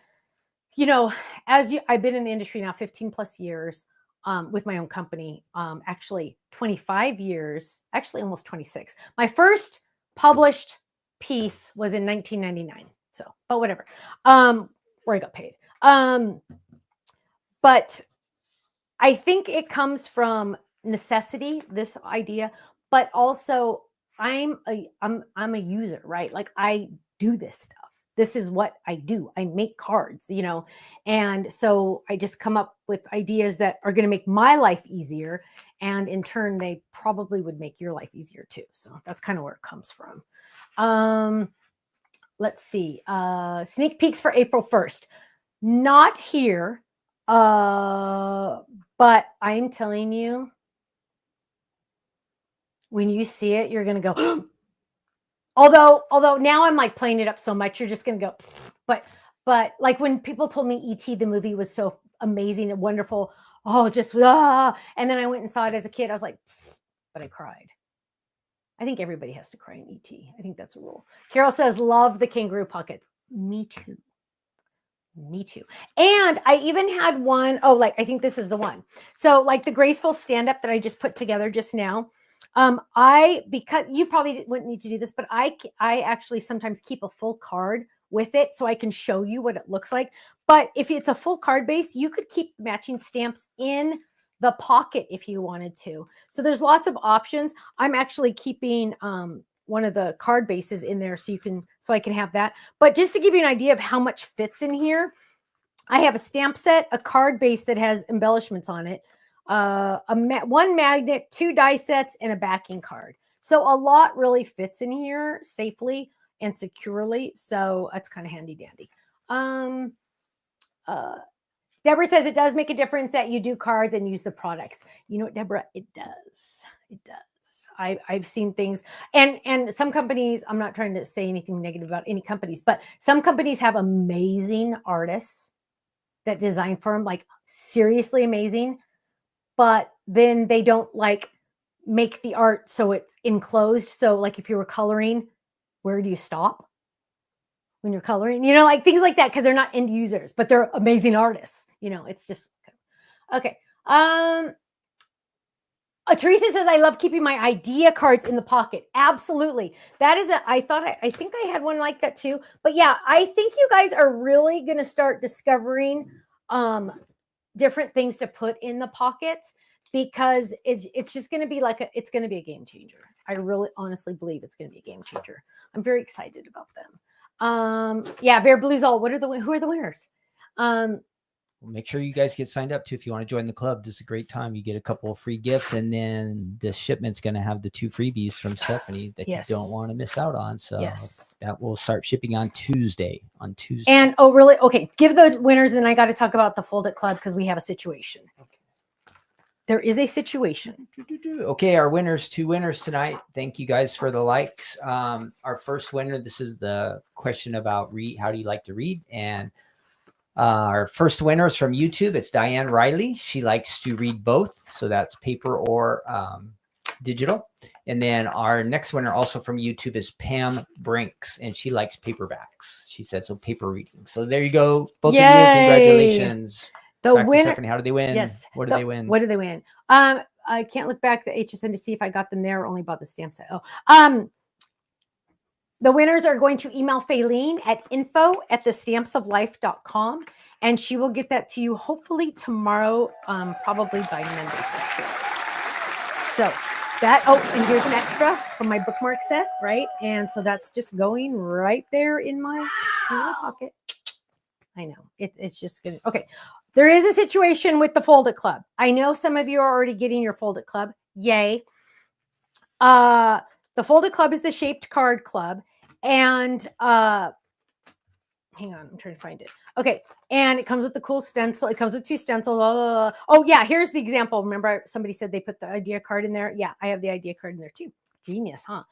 you know, I've been in the industry now 15 plus years with my own company, actually 25 years, actually almost 26. My first published piece was in 1999. So, but whatever, where I got paid. But I think it comes from necessity, this idea, but also I'm a user, right? Like I do this stuff. This is what I do. I make cards, you know, and so I just come up with ideas that are going to make my life easier. And in turn, they probably would make your life easier too. So that's kind of where it comes from. Let's see. Sneak peeks for April 1st. Not here. But I'm telling you, when you see it, you're going to go, although now I'm like playing it up so much, you're just going to go, but like when people told me E.T. the movie was so amazing and wonderful. And then I went and saw it as a kid. I was like, but I cried. I think everybody has to cry in E.T. I think that's a rule. Carol says, love the kangaroo pockets. Me too. Me too. And I even had one, I think this is the one. So like the graceful stand-up that I just put together just now. Because you probably wouldn't need to do this, but I actually sometimes keep a full card with it so I can show you what it looks like. But if it's a full card base, you could keep matching stamps in the pocket if you wanted to. So there's lots of options. I'm actually keeping one of the card bases in there so I can have that. But just to give you an idea of how much fits in here, I have a stamp set, a card base that has embellishments on it, one magnet, 2 die sets, and a backing card. So a lot really fits in here safely and securely. So that's kind of handy dandy. Deborah says it does make a difference that you do cards and use the products. You know what, Deborah? It does. It does. I've seen things, and some companies, I'm not trying to say anything negative about any companies, but some companies have amazing artists that design for them, like seriously amazing, but then they don't like make the art so it's enclosed. So like if you were coloring, where do you stop when you're coloring? You know, like things like that, because they're not end users, but they're amazing artists. You know, it's just okay. Teresa says, I love keeping my idea cards in the pocket. Absolutely. That is I think I had one like that too. But yeah, I think you guys are really going to start discovering different things to put in the pockets, because it's just going to be it's going to be a game changer. I really honestly believe it's going to be a game changer. I'm very excited about them. Yeah, Bear Blues All. Who are the winners? Make sure you guys get signed up too if you want to join the club. This is a great time. You get a couple of free gifts, and then the shipment's going to have the 2 freebies from Stephanie that you don't want to miss out on. So that will start shipping on Tuesday. And really? Okay, give those winners, and then I got to talk about the Fold It Club because we have a situation. Okay. There is a situation. Okay, our winners, 2 winners tonight. Thank you guys for the likes. Our first winner, this is the question about how do you like to read? And our first winner is from YouTube. It's Diane Riley. She likes to read both. So that's paper or digital. And then our next winner also from YouTube is Pam Brinks. And she likes paperbacks. She said, so paper reading. So there you go. Both of you. Congratulations. The winner. Stephanie, how did they win? Yes. What did they win? What did they win? I can't look back at the HSN to see if I got them there or only bought the stamp set. The winners are going to email Faylene at info@thestampsoflife.com, and she will get that to you hopefully tomorrow, probably by Monday for sure. So and here's an extra from my bookmark set, right? And so that's just going right there in my pocket. I know it's just gonna, okay. There is a situation with the Fold It Club. I know some of you are already getting your Fold It Club. Yay. The Fold It Club is the shaped card club. And hang on, I'm trying to find it. Okay. And it comes with the cool stencil. It comes with 2 stencils. Oh, yeah. Here's the example. Remember, somebody said they put the idea card in there. Yeah, I have the idea card in there too. Genius, huh?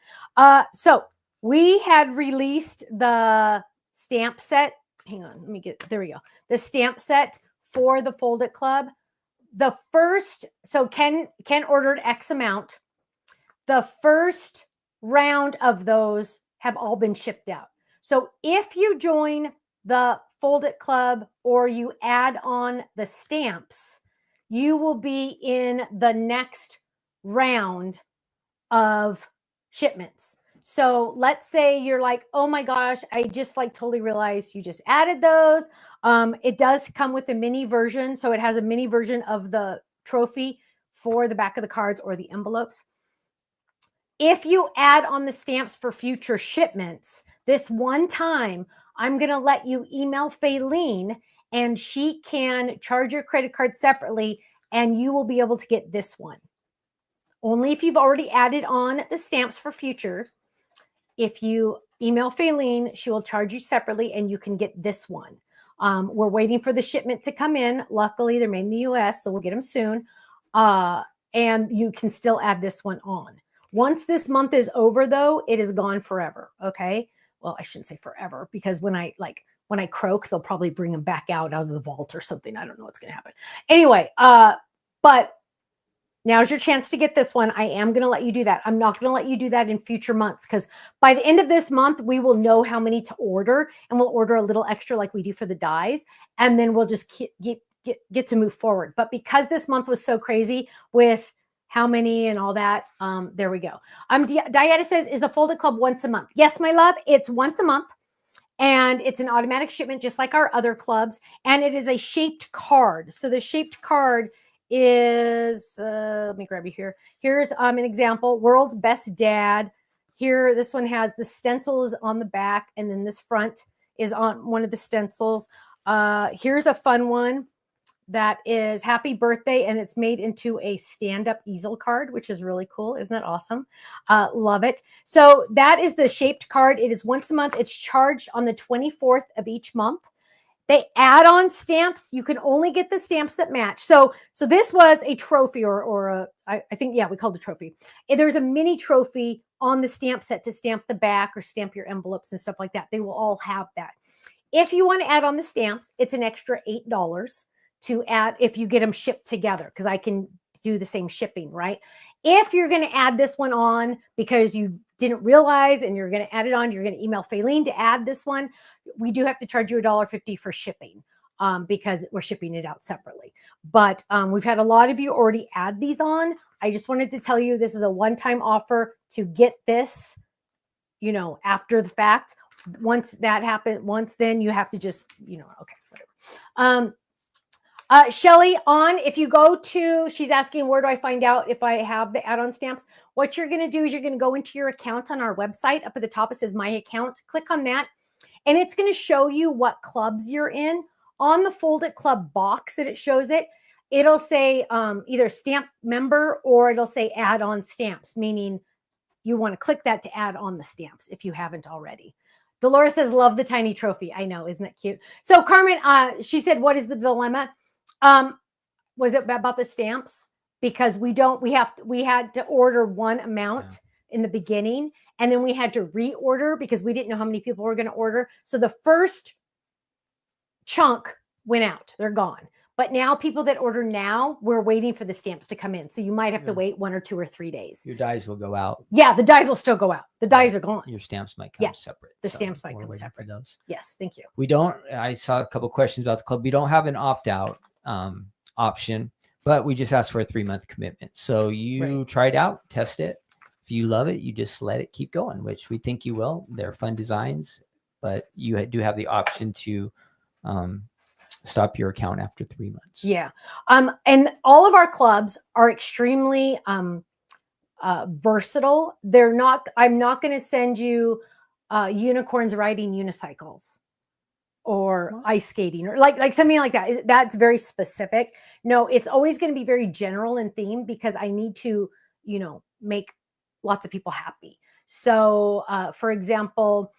So we had released the stamp set. Hang on, there we go. The stamp set for the Fold It Club. The first, so Ken ordered X amount. The first round of those have all been shipped out. So if you join the Fold It Club or you add on the stamps, you will be in the next round of shipments. So let's say you're like, oh my gosh, I just totally realized you just added those. It does come with a mini version. So it has a mini version of the trophy for the back of the cards or the envelopes. If you add on the stamps for future shipments, this one time, I'm going to let you email Faylene and she can charge your credit card separately and you will be able to get this one. Only if you've already added on the stamps for future. If you email Faylene, she will charge you separately and you can get this one. We're waiting for the shipment to come in. Luckily, they're made in the US, so we'll get them soon. And you can still add this one on. Once this month is over, though, it is gone forever. Okay. Well, I shouldn't say forever because when I croak, they'll probably bring them back out of the vault or something. I don't know what's going to happen. Anyway, but now's your chance to get this one. I am going to let you do that. I'm not going to let you do that in future months because by the end of this month, we will know how many to order and we'll order a little extra like we do for the dies. And then we'll just get to move forward. But because this month was so crazy with how many and all that, there we go. Diana says, is the Fold It Club once a month? Yes, my love. It's once a month. And it's an automatic shipment just like our other clubs. And it is a shaped card. So the shaped card is, let me grab you here. Here's an example, World's Best Dad. Here, this one has the stencils on the back, and then this front is on one of the stencils. Here's a fun one that is Happy Birthday, and it's made into a stand-up easel card, which is really cool. Isn't that awesome? Love it. So that is the shaped card. It is once a month. It's charged on the 24th of each month. They add on stamps. You can only get the stamps that match. So this was a trophy I think, yeah, we called it a trophy. There's a mini trophy on the stamp set to stamp the back or stamp your envelopes and stuff like that. They will all have that. If you want to add on the stamps, it's an extra $8 to add if you get them shipped together because I can do the same shipping, right? If you're going to add this one on because you didn't realize and you're going to add it on, you're going to email Faylene to add this one. We do have to charge you $1.50 for shipping because we're shipping it out separately. But we've had a lot of you already add these on. I just wanted to tell you this is a one-time offer to get this, you know, after the fact. Once that happened, then you have to just, you know, okay, whatever. Shelly, if you go to, she's asking, where do I find out if I have the add-on stamps? What you're going to do is you're going to go into your account on our website. Up at the top, it says My Account. Click on that, and it's going to show you what clubs you're in. On the Fold It Club box that it shows it, it'll say either stamp member or it'll say add-on stamps, meaning you want to click that to add on the stamps if you haven't already. Dolores says, love the tiny trophy. I know, isn't that cute? So Carmen, she said, what is the dilemma? Was it about the stamps? Because we had to order one amount in the beginning, and then we had to reorder because we didn't know how many people were going to order. So the first chunk went out. They're gone. But now people that order now, we're waiting for the stamps to come in. So you might have to wait 1 or 2 or 3 days. Your dies will go out. Yeah, the dies will still go out. The dies are gone. Your stamps might come separate. The stamps might come separate. Those. Yes, thank you. We don't, I saw a couple questions about the club. We don't have an opt-out option, but we just ask for a 3-month commitment. So you try it out, test it. If you love it, you just let it keep going, which we think you will. They're fun designs, but you do have the option to stop your account after 3 months. Yeah. And all of our clubs are extremely versatile. I'm not going to send you unicorns riding unicycles or ice skating or like something like that. That's very specific. No, it's always going to be very general in theme because I need to, you know, make lots of people happy. So for example,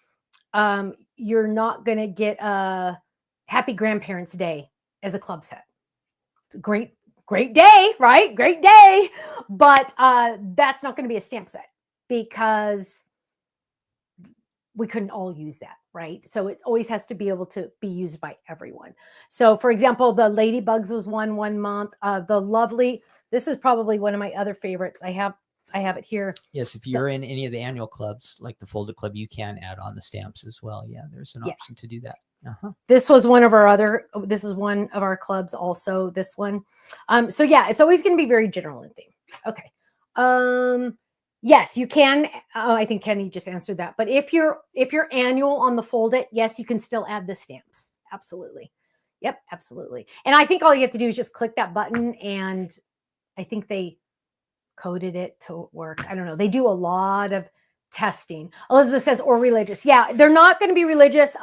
you're not going to get a Happy Grandparents' Day as a club set. It's a great day, right? Great day. But that's not going to be a stamp set because we couldn't all use that, right? So it always has to be able to be used by everyone. So for example, the Ladybugs was one month. The Lovely, this is probably one of my other favorites. I have it here. Yes, if you're in any of the annual clubs, like the Folded Club, you can add on the stamps as well. Yeah, there's an option to do that. This was this is one of our clubs also, this one. So yeah, it's always going to be very general in theme. Okay. Yes, you can. I think Kenny just answered that. But if you're annual on the Fold It, yes, you can still add the stamps. Absolutely. Yep, absolutely. And I think all you have to do is just click that button, and I think they coded it to work. I don't know. They do a lot of testing. Elizabeth says, or religious. Yeah, they're not going to be religious.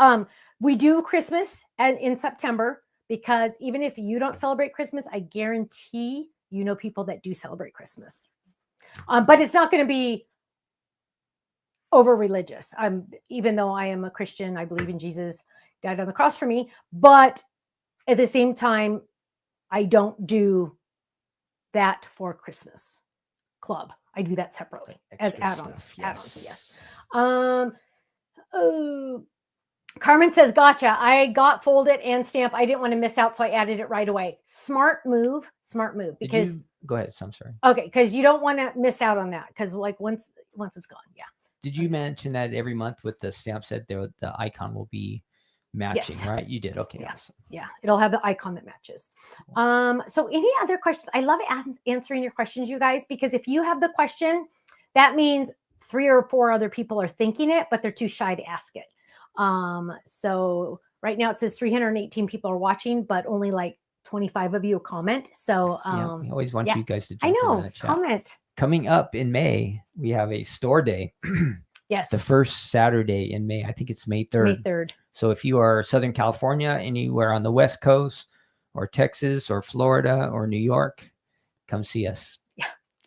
We do Christmas in September because even if you don't celebrate Christmas, I guarantee you know people that do celebrate Christmas. But it's not going to be over religious. Even though I am a Christian, I believe in Jesus, died on the cross for me. But at the same time, I don't do that for Christmas club. I do that separately as add-ons. Add-ons, yes. Carmen says, gotcha. I got Fold It and stamp. I didn't want to miss out, so I added it right away. Smart move. Because go ahead. I'm sorry. Okay, because you don't want to miss out on that. Because like once it's gone, yeah. Did you mention that every month with the stamp set, the icon will be matching, right? You did. Okay. Yeah. Awesome. Yeah. It'll have the icon that matches. So any other questions? I love answering your questions, you guys, because if you have the question, that means 3 or 4 other people are thinking it, but they're too shy to ask it. So right now it says 318 people are watching, but only like 25 of you comment. So we always want you guys to jump I know, in that chat. comment. Coming up in May, we have a store day. Yes. The first Saturday in May. I think it's May 3rd. May 3rd. So if you are Southern California, anywhere on the West Coast or Texas or Florida or New York, come see us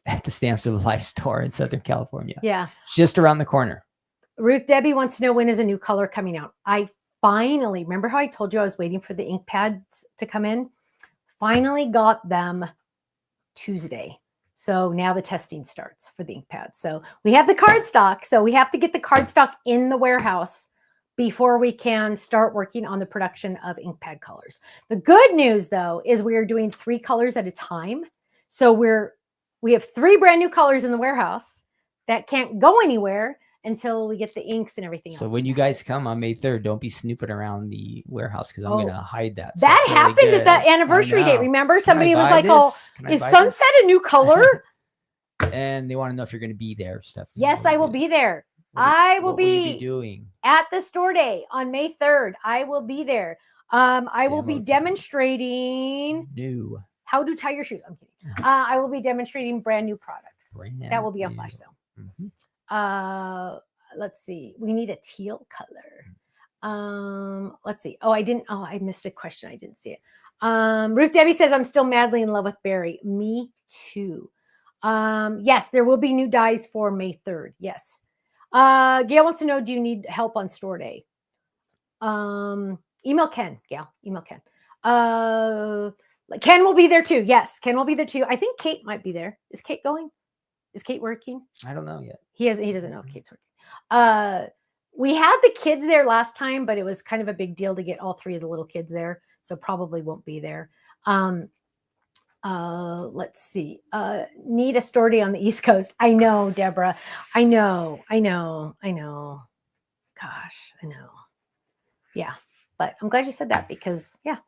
at the Stamps of Life store in Southern California. Yeah. It's just around the corner. Ruth Debbie wants to know, when is a new color coming out? I finally, remember how I told you I was waiting for the ink pads to come in? Finally got them Tuesday. So now the testing starts for the ink pads. So we have the cardstock. So we have to get the cardstock in the warehouse before we can start working on the production of ink pad colors. The good news, though, is we are doing 3 colors at a time. So we have 3 brand new colors in the warehouse that can't go anywhere until we get the inks and everything else. So when you guys come on May 3rd, don't be snooping around the warehouse because I'm going to hide that. That happened at the anniversary date. Remember, somebody was like, "Oh, is Sunset a new color?" And they want to know if you're going to be there, Stephanie. Yes, What I will be there. I will What will you be be doing? at the store day on May 3rd. I will be there. I will be Demo time. demonstrating New. how to tie your shoes. I'm kidding. I will be demonstrating brand new products that will be on flash sale. Mhm. Let's see. We need a teal color. Let's see. Oh, I missed a question. I didn't see it. Ruth Debbie says, I'm still madly in love with Barry. Me too. Yes, there will be new dyes for May 3rd. Yes. Gail wants to know, do you need help on store day? Email Ken, Gail. Email Ken. Ken will be there too. Yes, Ken will be there too. I think Kate might be there. Is Kate going? Is Kate working? I don't know yet. He doesn't know if Kate's working. We had the kids there last time, but it was kind of a big deal to get all 3 of the little kids there, so probably won't be there. Let's see. Need a store day on the East Coast. I know, Deborah. I know. Gosh, I know. Yeah, but I'm glad you said that because, yeah,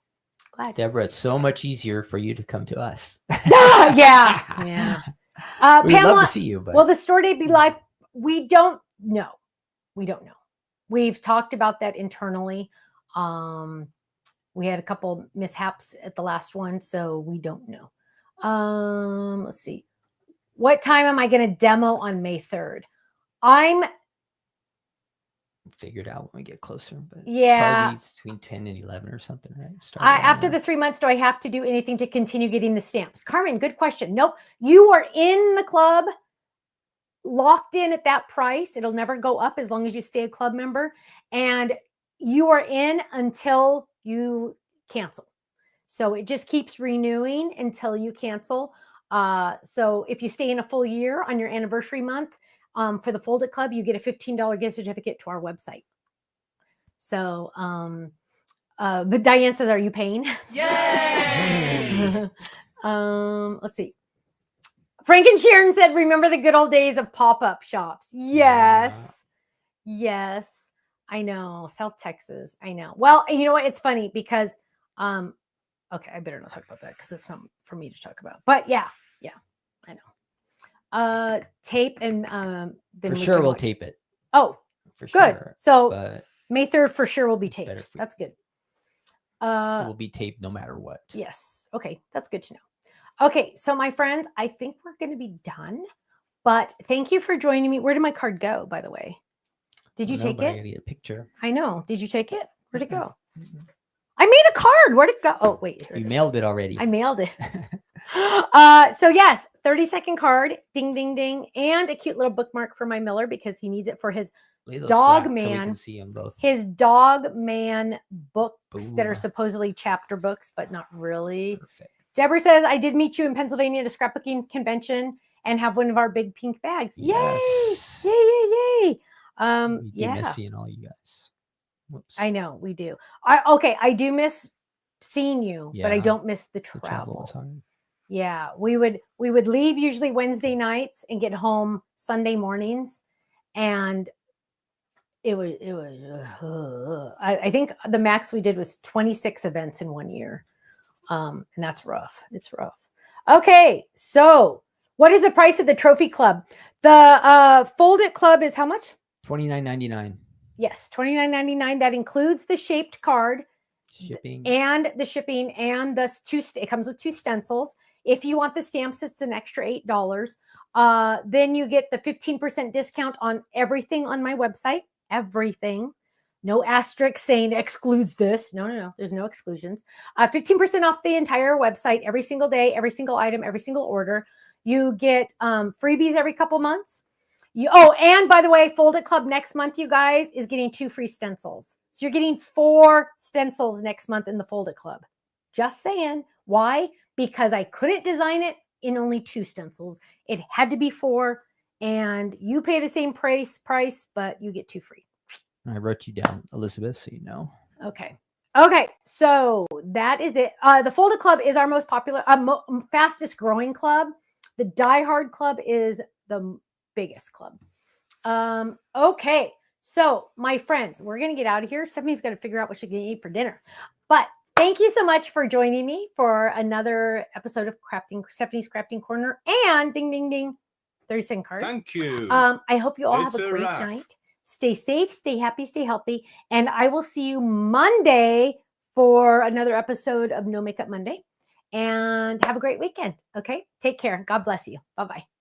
glad. Deborah, it's so much easier for you to come to us. Yeah. We'd Pamela, love to see you, but will the store day be live? We don't know. We've talked about that internally. We had a couple mishaps at the last one, so we don't know. Let's see. What time am I going to demo on May 3rd? I'm figured out when we get closer, but probably between 10 and 11 or something, right? After the 3 months, do I have to do anything to continue getting the stamps? Carmen, good question. Nope. You are in the club, locked in at that price. It'll never go up as long as you stay a club member, and you are in until you cancel. So it just keeps renewing until you cancel. So if you stay in a full year on your anniversary month, for the Fold It Club, you get a $15 gift certificate to our website. So, but Diane says, are you paying? Yay! Let's see. Frank and Sharon said, remember the good old days of pop-up shops. Yes. Yes. I know. South Texas. I know. Well, you know what? It's funny because, okay, I better not talk about that because it's not for me to talk about. But yeah, I know. Tape and for sure we'll tape it. Oh, for good. Sure. So but May 3rd for sure will be taped. That's good. It will be taped no matter what. Yes. Okay, that's good to know. Okay, so my friends, I think we're going to be done. But thank you for joining me. Where did my card go, by the way? Did you take it? I need a picture. I know. Did you take it? Where'd it go? I made a card. Where'd it go? Oh, wait. You mailed it already. I mailed it. So yes, 30-second card, ding, ding, ding, and a cute little bookmark for my Miller because he needs it for his dog man. So we can see them both. His dog man books Boom. that are supposedly chapter books, but not really. Perfect. Deborah says, I did meet you in Pennsylvania at a scrapbooking convention and have one of our big pink bags. Yes. Yay! Yay! We do miss seeing all you guys. Whoops. I know we do. I do miss seeing you, but I don't miss the travel. The travel was hard. Yeah, we would leave usually Wednesday nights and get home Sunday mornings, and it was I think the max we did was 26 events in 1 year, and that's rough. It's rough. Okay, so what is the price of the Trophy Club? The Fold It Club is how much? $29.99. Yes, $29.99. That includes the shaped card, shipping, and the it comes with 2 stencils. If you want the stamps, it's an extra $8. Then you get the 15% discount on everything on my website. Everything. No asterisk saying excludes this. No. There's no exclusions. 15% off the entire website every single day, every single item, every single order. You get freebies every couple months. And by the way, Fold It Club next month, you guys, is getting 2 free stencils. So you're getting 4 stencils next month in the Fold It Club. Just saying. Why? Because I couldn't design it in only 2 stencils. It had to be 4, and you pay the same price, but you get 2 free. I wrote you down, Elizabeth, so you know. Okay. So that is it. The Fold It Club is our most popular, fastest growing club. The Die Hard Club is the biggest club. Okay. So my friends, we're going to get out of here. Stephanie's going to figure out what she's going to eat for dinner. But thank you so much for joining me for another episode of Stephanie's Crafting Corner. And ding, ding, ding, 30-cent card. Thank you. I hope you all It's have a a great wrap. night. Stay safe, stay happy, stay healthy. And I will see you Monday for another episode of No Makeup Monday. And have a great weekend. Okay. Take care. God bless you. Bye-bye.